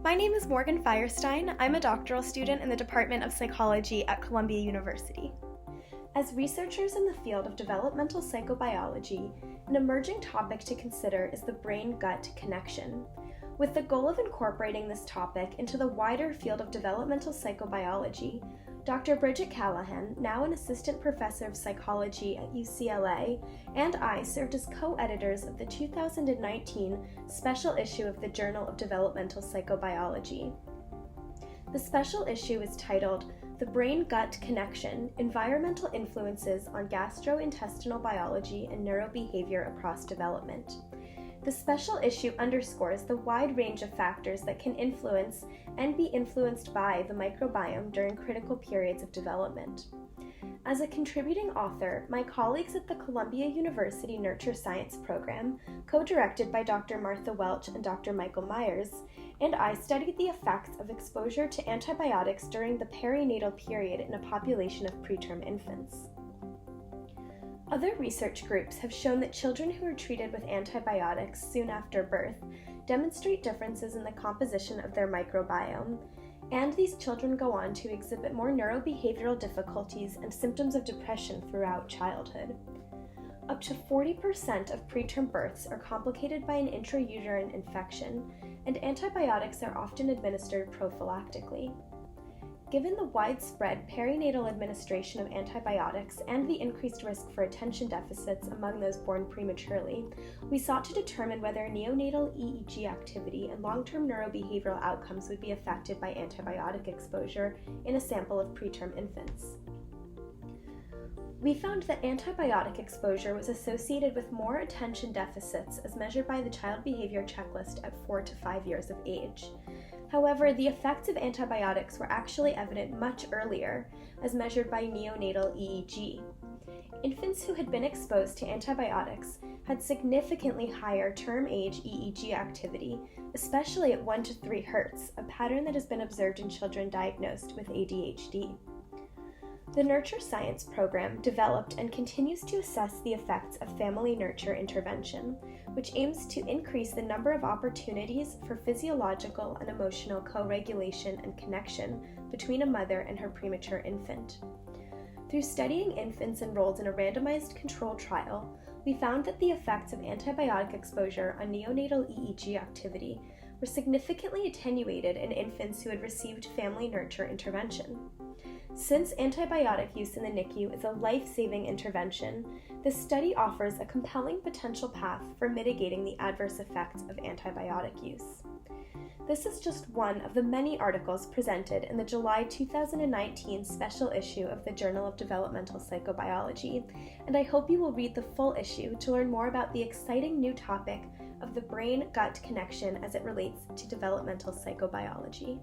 My name is Morgan Firestein. I'm a doctoral student in the Department of Psychology at Columbia University. As researchers in the field of developmental psychobiology, an emerging topic to consider is the brain-gut connection. With the goal of incorporating this topic into the wider field of developmental psychobiology, Dr. Bridget Callahan, now an assistant professor of psychology at UCLA, and I served as co-editors of the 2019 special issue of the Journal of Developmental Psychobiology. The special issue is titled "The Brain-Gut Connection: Environmental Influences on Gastrointestinal Biology and Neurobehavior Across Development." The special issue underscores the wide range of factors that can influence and be influenced by the microbiome during critical periods of development. As a contributing author, my colleagues at the Columbia University Nurture Science program, co-directed by Dr. Martha Welch and Dr. Michael Myers, and I studied the effects of exposure to antibiotics during the perinatal period in a population of preterm infants. Other research groups have shown that children who are treated with antibiotics soon after birth demonstrate differences in the composition of their microbiome, and these children go on to exhibit more neurobehavioral difficulties and symptoms of depression throughout childhood. Up to 40% of preterm births are complicated by an intrauterine infection, and antibiotics are often administered prophylactically. Given the widespread perinatal administration of antibiotics and the increased risk for attention deficits among those born prematurely, we sought to determine whether neonatal EEG activity and long-term neurobehavioral outcomes would be affected by antibiotic exposure in a sample of preterm infants. We found that antibiotic exposure was associated with more attention deficits as measured by the Child Behavior Checklist at 4 to 5 years of age. However, the effects of antibiotics were actually evident much earlier, as measured by neonatal EEG. Infants who had been exposed to antibiotics had significantly higher term-age EEG activity, especially at 1 to 3 Hz, a pattern that has been observed in children diagnosed with ADHD. The Nurture Science program developed and continues to assess the effects of family nurture intervention, which aims to increase the number of opportunities for physiological and emotional co-regulation and connection between a mother and her premature infant. Through studying infants enrolled in a randomized control trial, we found that the effects of antibiotic exposure on neonatal EEG activity were significantly attenuated in infants who had received family nurture intervention. Since antibiotic use in the NICU is a life-saving intervention, this study offers a compelling potential path for mitigating the adverse effects of antibiotic use. This is just one of the many articles presented in the July 2019 special issue of the Journal of Developmental Psychobiology, and I hope you will read the full issue to learn more about the exciting new topic of the brain-gut connection as it relates to developmental psychobiology.